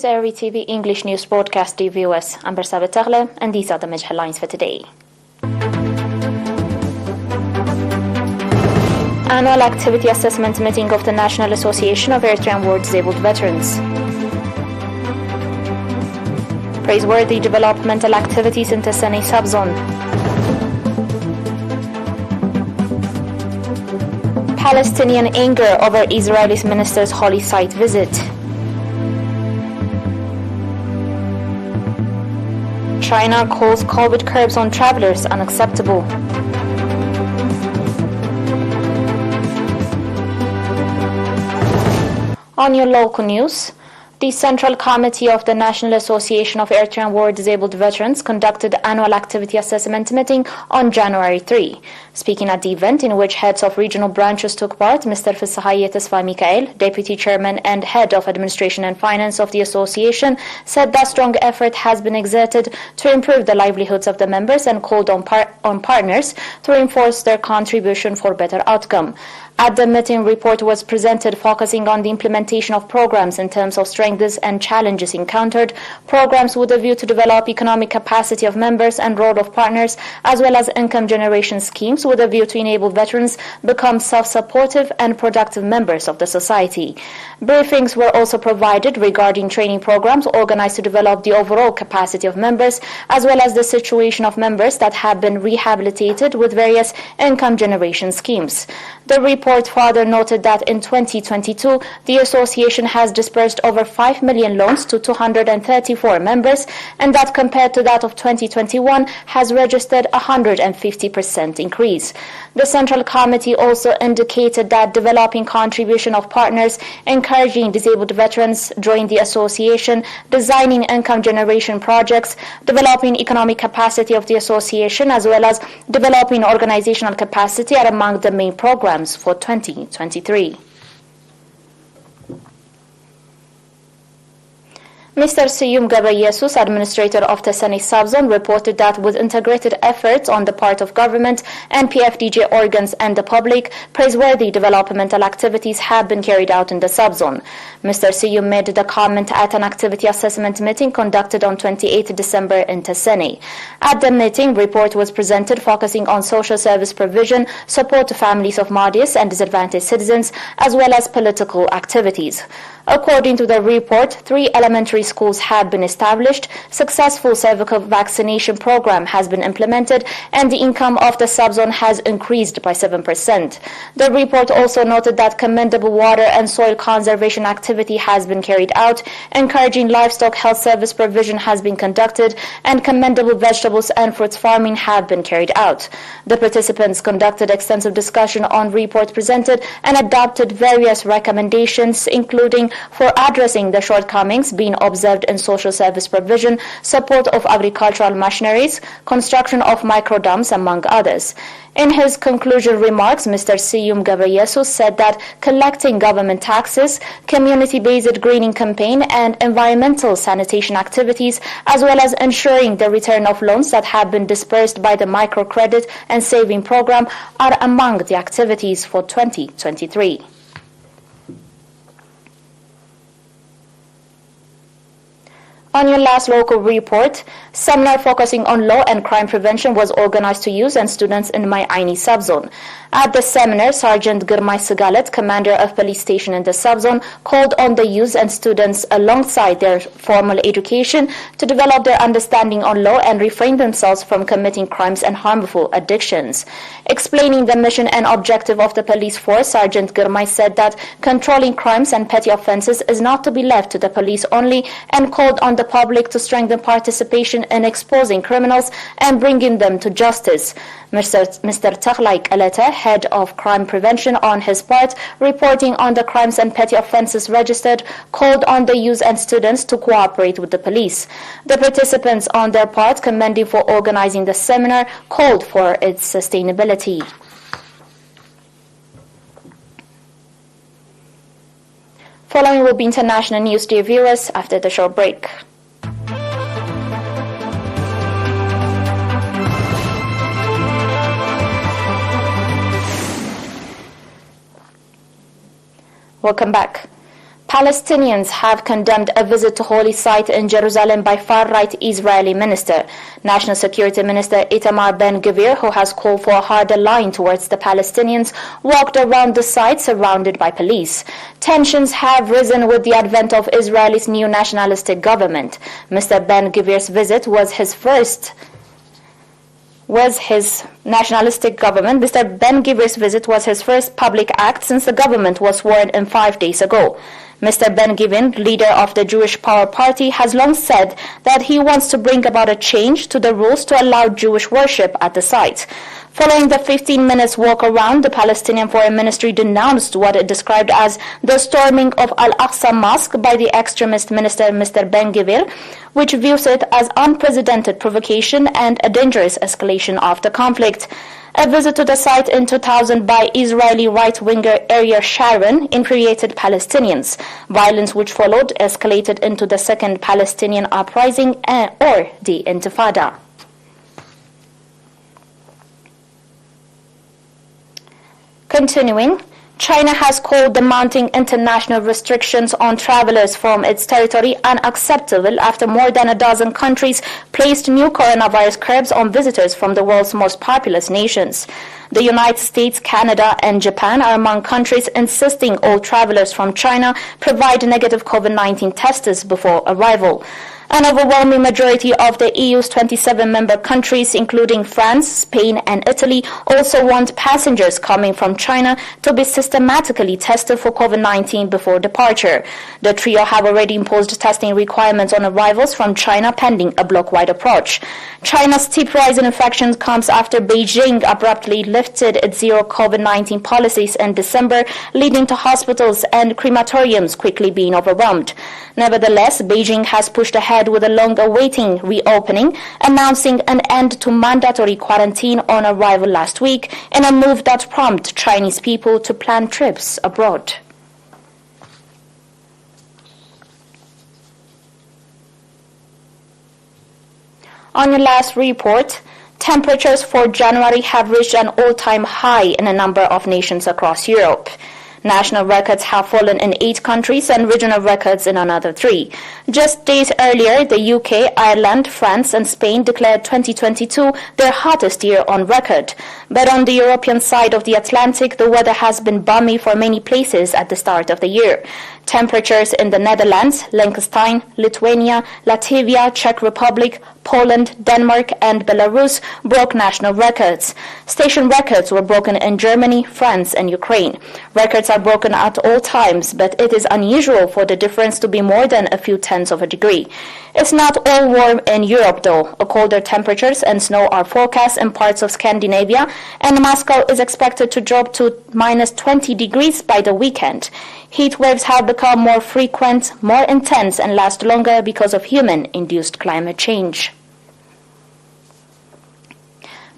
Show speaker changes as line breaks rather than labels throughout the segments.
is ERi-TV English news broadcast, dear viewers. I'm Bersabet Tagle, and these are the major headlines for today. Annual Activity Assessment Meeting of the National Association of Eritrean War Disabled Veterans. Praiseworthy developmental activities in Tesseney subzone. Palestinian anger over Israeli minister's holy site visit. China calls COVID curbs on travelers unacceptable. On your local news, the Central Committee of the National Association of Eritrean War Disabled Veterans conducted annual activity assessment meeting on January 3. Speaking at the event, in which heads of regional branches took part, Mr. Tesseney Mikael, Deputy Chairman and Head of Administration and Finance of the Association, said that strong effort has been exerted to improve the livelihoods of the members and called on partners to reinforce their contribution for better outcome. At the meeting, report was presented focusing on the implementation of programs in terms of strengths and challenges encountered, programs with a view to develop economic capacity of members and role of partners, as well as income generation schemes with a view to enable veterans become self-supportive and productive members of the society. Briefings were also provided regarding training programs organized to develop the overall capacity of members, as well as the situation of members that have been rehabilitated with various income generation schemes. The report further noted that in 2022, the association has disbursed over 5 million loans to 234 members, and that compared to that of 2021 has registered a 150% increase. The Central Committee also indicated that developing contribution of partners, encouraging disabled veterans join the association, designing income generation projects, developing economic capacity of the association, as well as developing organizational capacity are among the main programs for 2023. Mr. Siyum Gabayesus, administrator of Tesseney subzone, reported that with integrated efforts on the part of government and PFDJ organs and the public, praiseworthy developmental activities have been carried out in the subzone. Mr. Siyum made the comment at an activity assessment meeting conducted on 28 December in Tesseney. At the meeting, report was presented focusing on social service provision, support to families of martyrs and disadvantaged citizens, as well as political activities. According to the report, 3 elementary schools have been established, successful cervical vaccination program has been implemented, and the income of the subzone has increased by 7%. The report also noted that commendable water and soil conservation activity has been carried out, encouraging livestock health service provision has been conducted, and commendable vegetables and fruits farming have been carried out. The participants conducted extensive discussion on report presented and adopted various recommendations, including for addressing the shortcomings being observed in social service provision, support of agricultural machineries, construction of micro dams, among others. In his conclusion remarks, Mr. Siyum Gabayesus said that collecting government taxes, community-based greening campaign, and environmental sanitation activities, as well as ensuring the return of loans that have been disbursed by the microcredit and saving program, are among the activities for 2023. On your last local report, seminar focusing on law and crime prevention was organized to youth and students in my Aini subzone. At the seminar, Sergeant Girmay Sigalet, commander of police station in the subzone, called on the youth and students alongside their formal education to develop their understanding on law and refrain themselves from committing crimes and harmful addictions. Explaining the mission and objective of the police force, Sergeant Girmay said that controlling crimes and petty offenses is not to be left to the police only, and called on the public to strengthen participation in exposing criminals and bringing them to justice. Mr. Tesseney Mikael, head of crime prevention, on his part, reporting on the crimes and petty offenses registered, called on the youth and students to cooperate with the police. The participants, on their part, commending for organizing the seminar, called for its sustainability. Following will be international news, dear viewers, after the short break. Welcome back. Palestinians have condemned a visit to holy site in Jerusalem by far-right Israeli minister. National Security Minister Itamar Ben-Gvir, who has called for a harder line towards the Palestinians, walked around the site surrounded by police. Tensions have risen with the advent of Israel's new nationalistic government. Mr. Ben-Gvir's visit was his first public act since the government was sworn in 5 days ago. Mr. Ben-Gvir, leader of the Jewish Power Party, has long said that he wants to bring about a change to the rules to allow Jewish worship at the site. Following the 15 minutes walk around, the Palestinian Foreign Ministry denounced what it described as the storming of Al-Aqsa Mosque by the extremist minister Mr. Ben-Gvir, which views it as unprecedented provocation and a dangerous escalation of the conflict. A visit to the site in 2000 by Israeli right-winger Ariel Sharon infuriated Palestinians. Violence which followed escalated into the second Palestinian uprising or the Intifada. Continuing, China has called the mounting international restrictions on travelers from its territory unacceptable after more than a dozen countries placed new coronavirus curbs on visitors from the world's most populous nations. The United States, Canada, and Japan are among countries insisting all travelers from China provide negative COVID-19 tests before arrival. An overwhelming majority of the EU's 27 member countries, including France, Spain, and Italy, also want passengers coming from China to be systematically tested for COVID-19 before departure. The trio have already imposed testing requirements on arrivals from China pending a bloc-wide approach. China's steep rise in infections comes after Beijing abruptly lifted its zero COVID-19 policies in December, leading to hospitals and crematoriums quickly being overwhelmed. Nevertheless, Beijing has pushed ahead with a long-awaiting reopening, announcing an end to mandatory quarantine on arrival last week in a move that prompted Chinese people to plan trips abroad. On your last report, temperatures for January have reached an all-time high in a number of nations across Europe. National records have fallen in 8 countries and regional records in another 3. Just days earlier, the UK, Ireland, France and Spain declared 2022 their hottest year on record. But on the European side of the Atlantic, the weather has been balmy for many places at the start of the year. Temperatures in the Netherlands, Liechtenstein, Lithuania, Latvia, Czech Republic, Poland, Denmark and Belarus broke national records. Station records were broken in Germany, France and Ukraine. Records are broken at all times, but it is unusual for the difference to be more than a few tenths of a degree. It's not all warm in Europe though. Colder temperatures and snow are forecast in parts of Scandinavia, and Moscow is expected to drop to minus 20 degrees by the weekend. Heat waves have become more frequent, more intense and last longer because of human-induced climate change.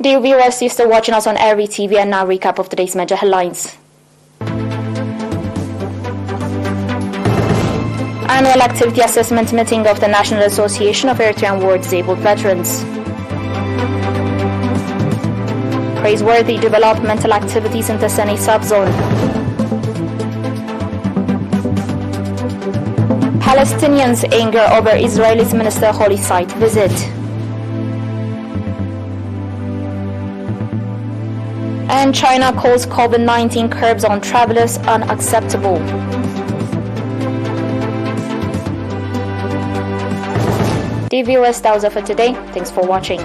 Dear viewers, you're still watching us on ERi-TV, and now recap of today's major headlines. Annual Activity Assessment Meeting of the National Association of Eritrean War Disabled Veterans. Praiseworthy developmental activities in Tesseney subzone. Palestinians' anger over Israeli's minister holy site visit. And China calls COVID-19 curbs on travelers unacceptable. Dear viewers, that was it for today. Thanks for watching.